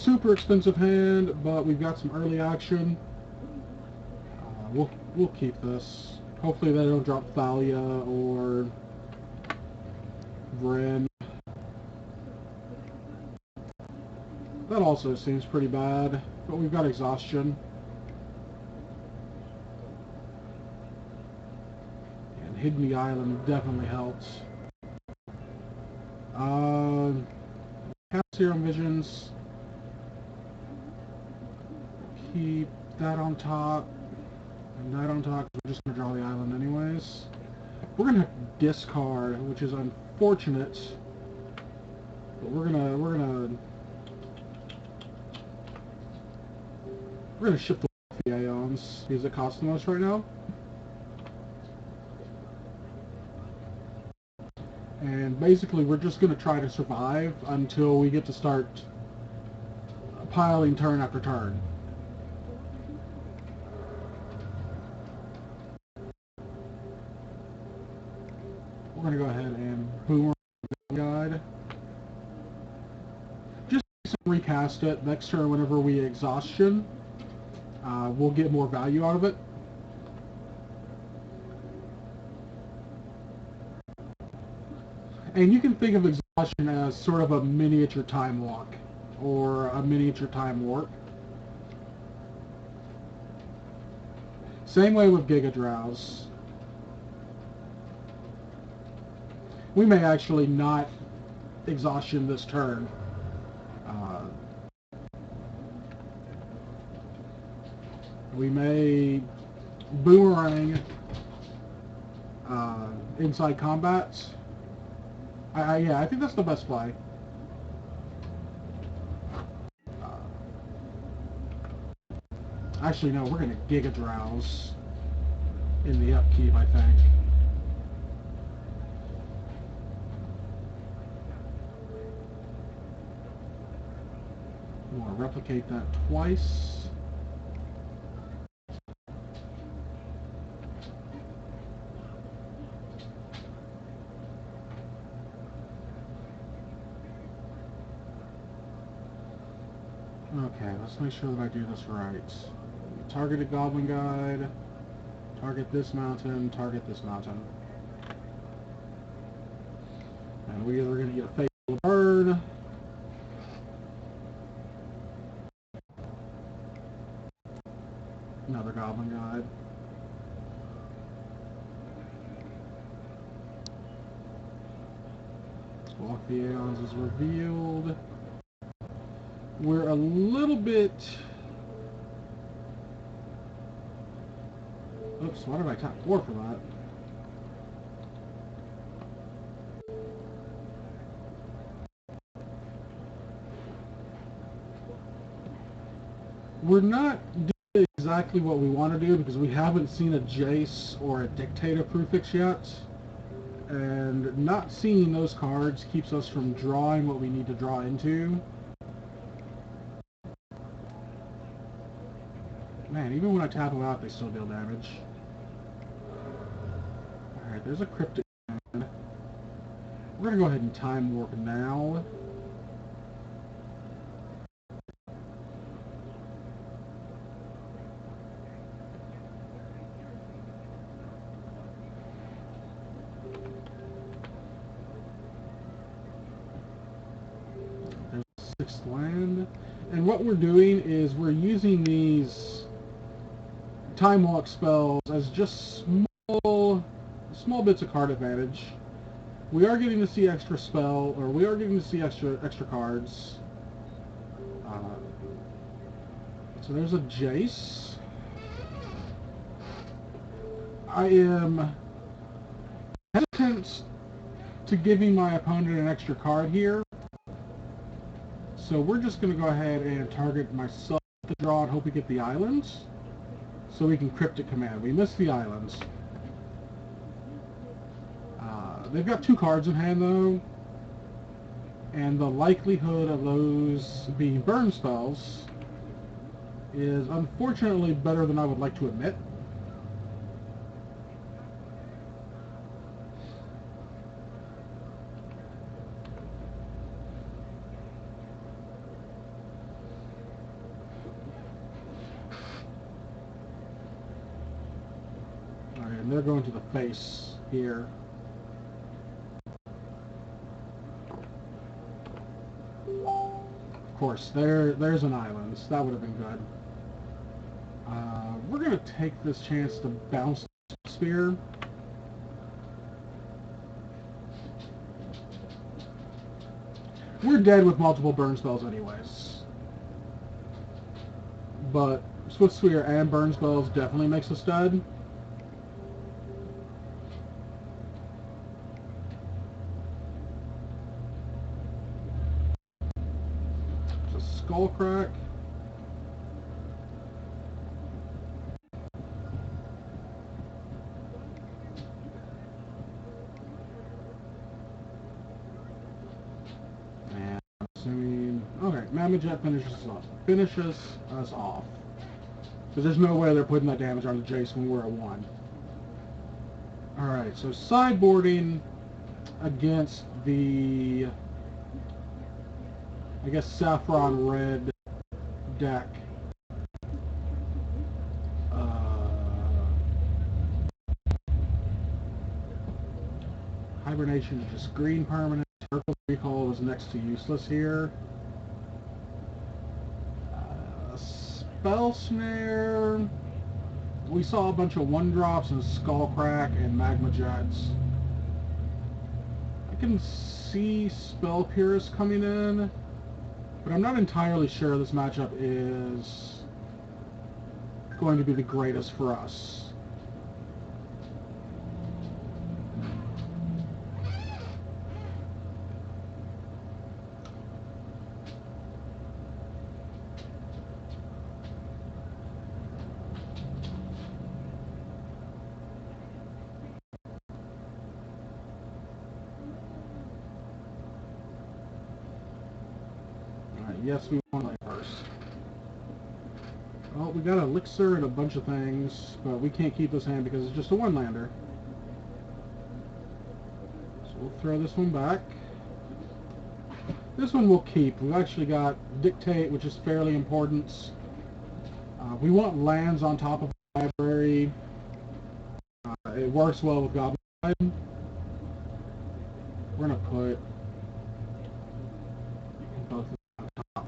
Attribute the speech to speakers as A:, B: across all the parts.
A: super expensive hand, but we've got some early action. We'll keep this. Hopefully they don't drop Thalia or Vren. That also seems pretty bad, but we've got Exhaustion. And Hidden the Island definitely helps. Cast Serum Visions. Keep that on top. And that on top, we're just going to draw the island anyways. We're going to have to discard, which is unfortunate. But we're gonna ship the Aeons because it costs the most right now. And basically we're just gonna try to survive until we get to start piling turn after turn. We're gonna go ahead and boomerang guide. Just recast it next turn whenever we exhaustion. We'll get more value out of it. And you can think of exhaustion as sort of a miniature time walk or a miniature time warp. Same way with Giga Drowse. We may actually not exhaustion this turn. We may boomerang inside combats. Yeah, I think that's the best play. Actually, no, we're going to Giga Drowse in the upkeep, I think. We'll replicate that twice. Okay, let's make sure that I do this right. Targeted Goblin Guide, target this mountain, target this mountain. And we are going to get a Fatal Burn. Another Goblin Guide. Walk the Aeons is revealed. We're a little bit... Oops, why did I tap 4 for that? We're not doing exactly what we want to do because we haven't seen a Jace or a Dictator Prefix yet. And not seeing those cards keeps us from drawing what we need to draw into. Man, even when I tap them out, they still deal damage. Alright, there's a Cryptic Hand. We're going to go ahead and Time Warp now. There's 6th land. And what we're doing is we're using these Time Walk spells as just small bits of card advantage. We are getting to see extra spell, or we are getting to see extra cards. So there's a Jace. I am hesitant to giving my opponent an extra card here. So we're just going to go ahead and target myself to draw and hope we get the islands. So we can Cryptic Command. We missed the islands. They've got 2 cards in hand though. And the likelihood of those being burn spells is unfortunately better than I would like to admit. And they're going to the face here. Of course, there's an island. So that would have been good. We're going to take this chance to bounce the spear. We're dead with multiple burn spells anyways. But Swift Spear and burn spells definitely makes a stud. It's a skull crack. And assuming, okay, Magma Jet finishes us off. Because there's no way they're putting that damage on the Jace when we're at 1. Alright, so sideboarding against the, I guess, SaffronRed deck. Hibernation is just green permanent. Purple Recall is next to useless here. Spell Snare. We saw a bunch of 1-drops and Skull Crack and Magma Jets. I can see Spell Pierce coming in, but I'm not entirely sure this matchup is going to be the greatest for us. Yes, we want to play first. Well, we got Elixir and a bunch of things, but we can't keep this hand because it's just a 1-lander. So we'll throw this one back. This one we'll keep. We've actually got Dictate, which is fairly important. We want lands on top of the library. It works well with Goblin. We're going to put both of them on top.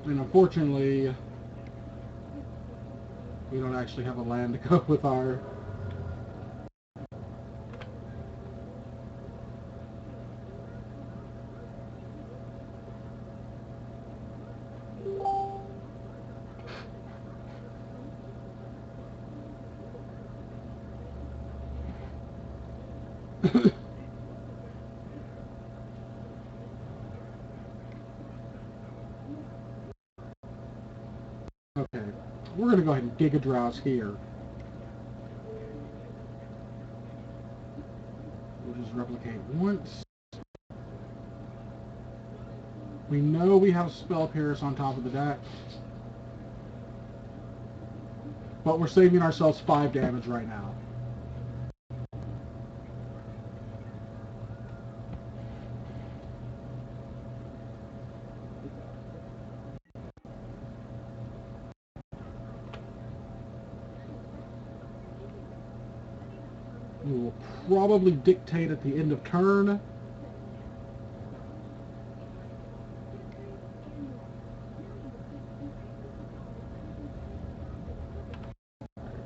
A: And unfortunately, we don't actually have a land to go with our... Okay, we're going to go ahead and Giga Drowse here. We'll just replicate once. We know we have Spell Pierce on top of the deck, but we're saving ourselves 5 damage right now. We will probably Dictate at the end of turn.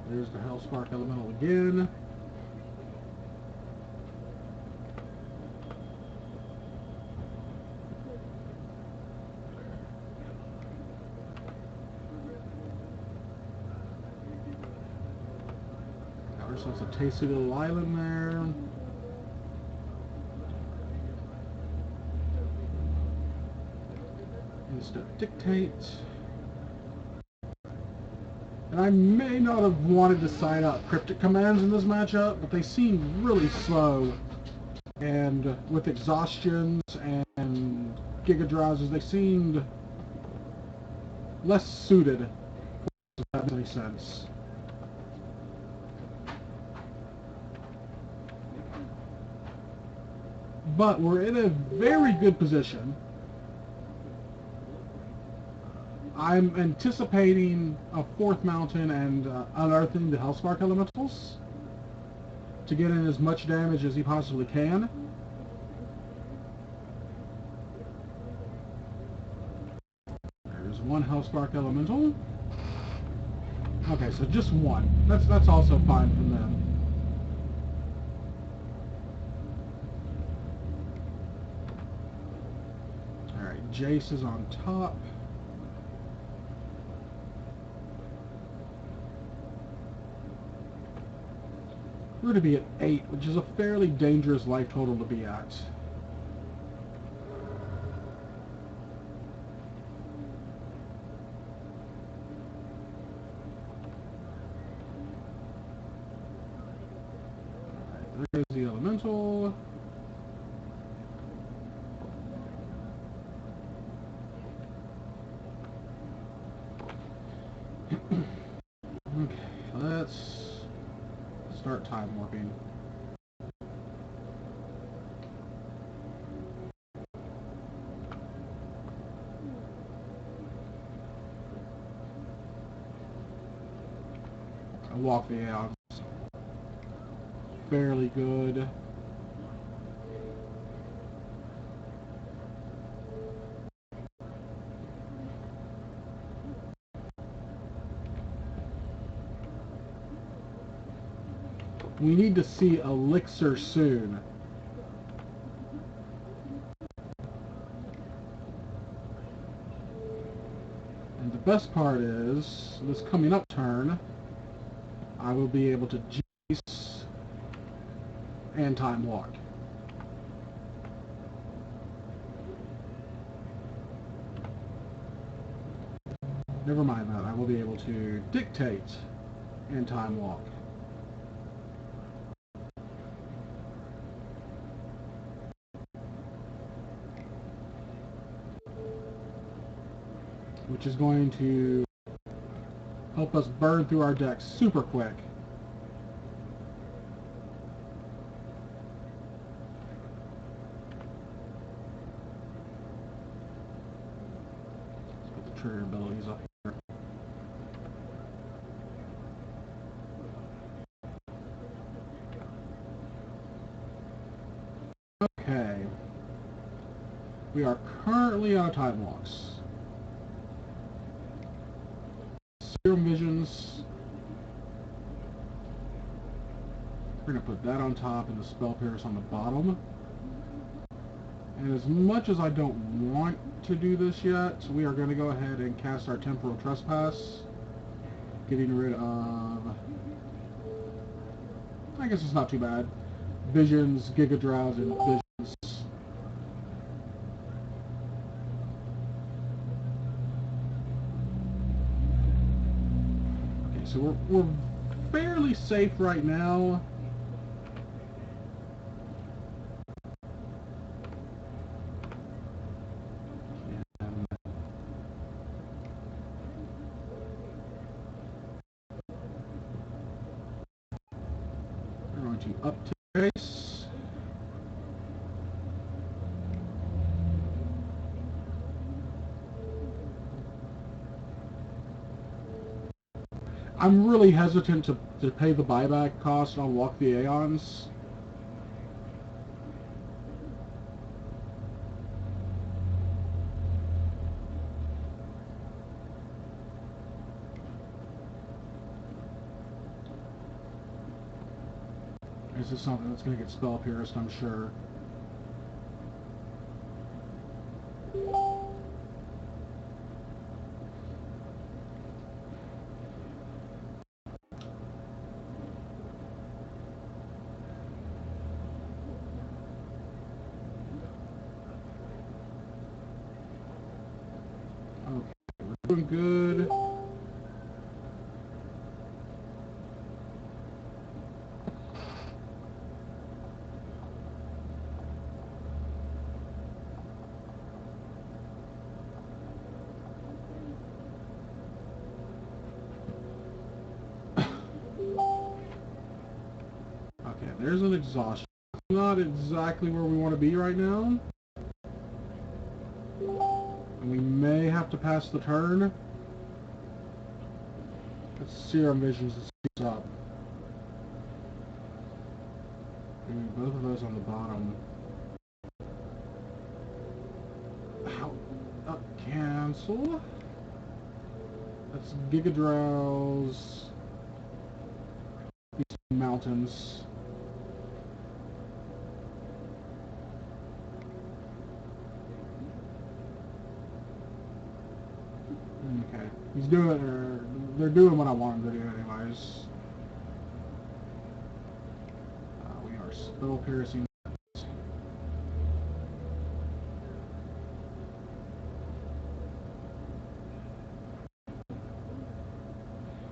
A: There's the Hellspark Elemental again. Got ourselves a tasty little island there. Instant Dictate. And I may not have wanted to sign up Cryptic Commands in this matchup, but they seem really slow. And with Exhaustions and Giga Drowses, they seemed less suited, if that makes any sense. But we're in a very good position. I'm anticipating a fourth mountain and unearthing the Hellspark elementals to get in as much damage as he possibly can. There's one Hellspark elemental. Okay, so just one. That's also fine from them. Alright, Jace is on top. We're going to be at 8, which is a fairly dangerous life total to be at. There's the elemental. Okay, let's start time warping. I walk the aeons. Fairly good. We need to see Elixir soon. And the best part is, this coming up turn, I will be able to Jace and time walk. Never mind that, I will be able to dictate and time walk. Which is going to help us burn through our decks super quick. Let's put the trigger abilities up here. Okay. We are currently out of time walks. Serum Visions. We're going to put that on top and the Spell Pierce on the bottom. And as much as I don't want to do this yet, we are going to go ahead and cast our Temporal Trespass. Getting rid of... I guess it's not too bad. Visions, Giga Drowse, and Visions. Okay, so we're fairly safe right now. We're going to up to base. I'm really hesitant to pay the buyback cost on Walk the Aeons. This is something that's going to get Spell Pierced, I'm sure. Okay, we're doing good. Okay, there's an exhaustion. not exactly where we want to be right now. And we may have to pass the turn. Let's see our visions and see what's up. Both of those on the bottom. How? Cancel. That's Giga Drowse. These mountains. Okay. He's doing, they're doing what I want them to do anyways. We are spell piercing.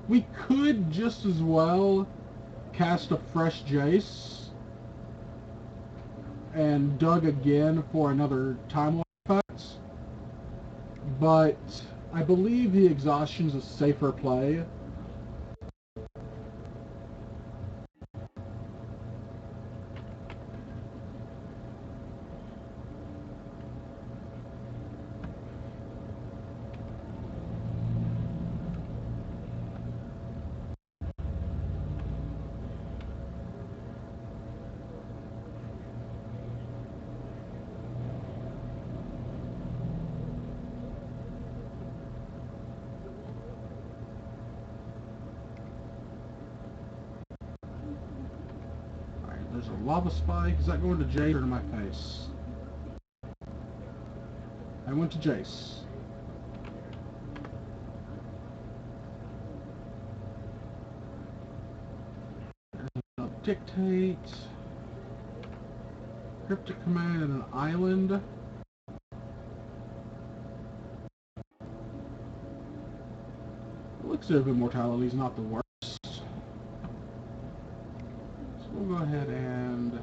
A: We could just as well cast a fresh Jace and dug again for another time lock effect, but I believe the exhaustion's a safer play. There's a lava spike. Is that going to Jace or to my face? I went to Jace. Dictate. Cryptic command and an island. Elixir of Immortality is not the worst. So we'll go ahead and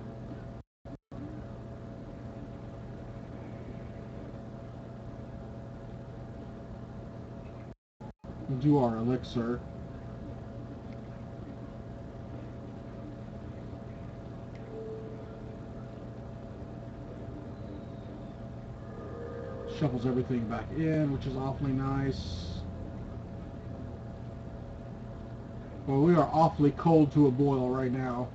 A: do our elixir. Shuffles everything back in, which is awfully nice. Well, we are awfully cold to a boil right now.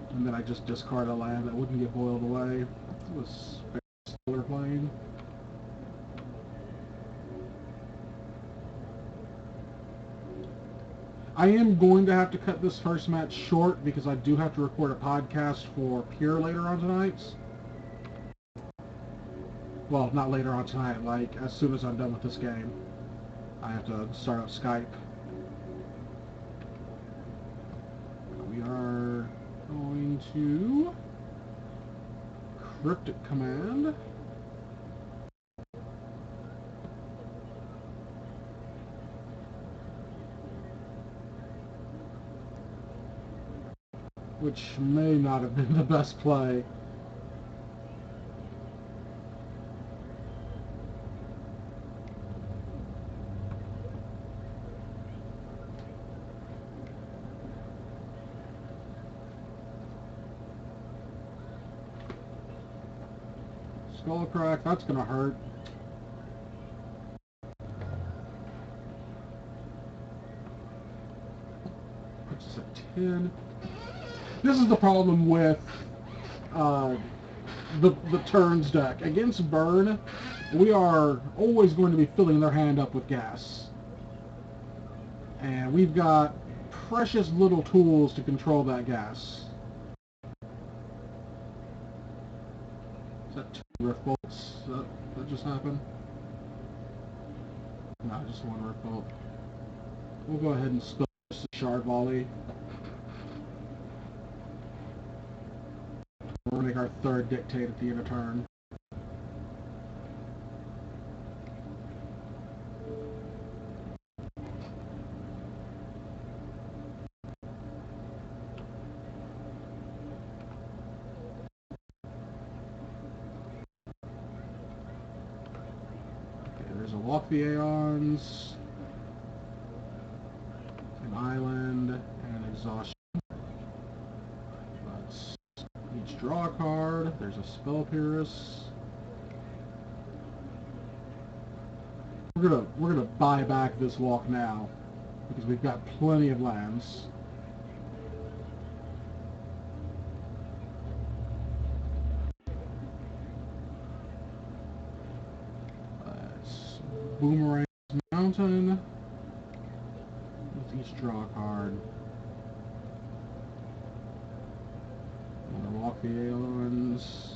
A: And then I just discard a land that wouldn't get boiled away. It was stellar playing. I am going to have to cut this first match short because I do have to record a podcast for Pure later on tonight. Well, not later on tonight, like as soon as I'm done with this game. I have to start up Skype. We are going to Cryptic Command. Which may not have been the best play. Skull Crack, that's gonna hurt. Puts us at 10. This is the problem with the turns deck. Against Burn, we are always going to be filling their hand up with gas. And we've got precious little tools to control that gas. Is that 2 Rift Bolts? That just happened? No, just 1 Rift Bolt. We'll go ahead and spill this Shard Volley. We'll make our 3rd Dictate at the end of turn. Okay, there's a Walk the Aeons, an Island, and an Exhaustion. draw a card. There's a Spell Pierce. We're gonna buy back this walk now because we've got plenty of lands. Let's Boomerang Mountain. Let's each draw a card. Another Walk the Aeons.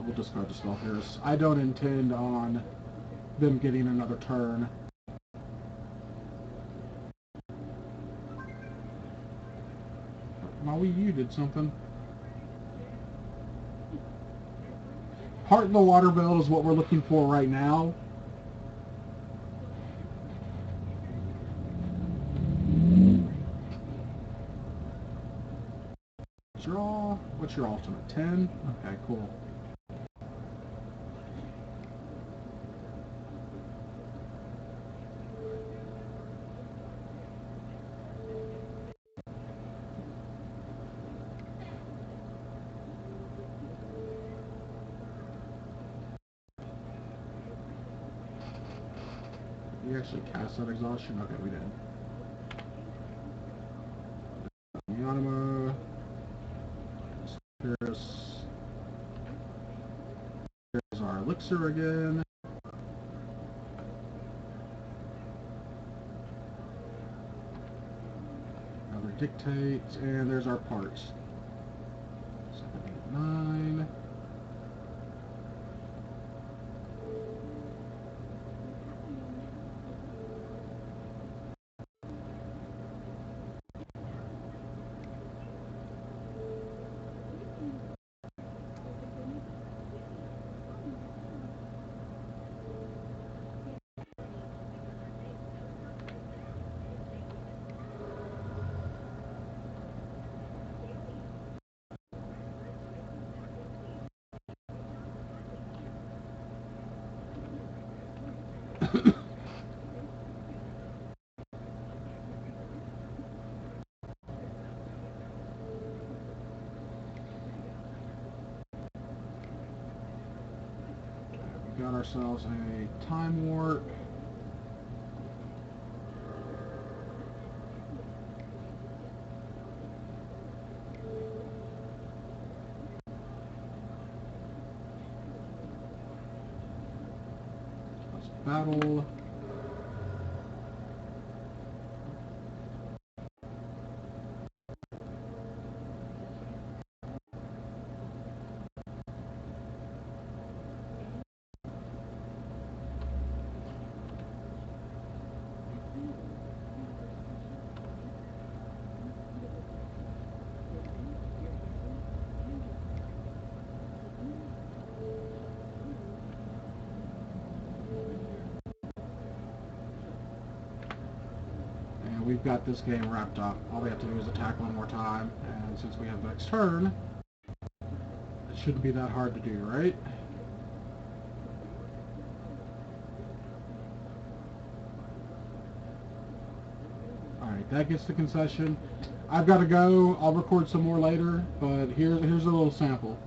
A: We'll discard the Spell Pierce. I don't intend on them getting another turn. My Wii U did something. Heart in the Water Belt is what we're looking for right now. Draw. What's your ultimate? 10? Okay, cool. We actually cast that exhaustion? Okay, we did. Yanima. There's our elixir again. Another dictate, and there's our parts. 7, 8, 9. We got ourselves a Time Warp. Let's battle. We've got this game wrapped up. All we have to do is attack one more time, and since we have the next turn, it shouldn't be that hard to do, right? Alright, that gets the concession. I've got to go. I'll record some more later, but here's a little sample.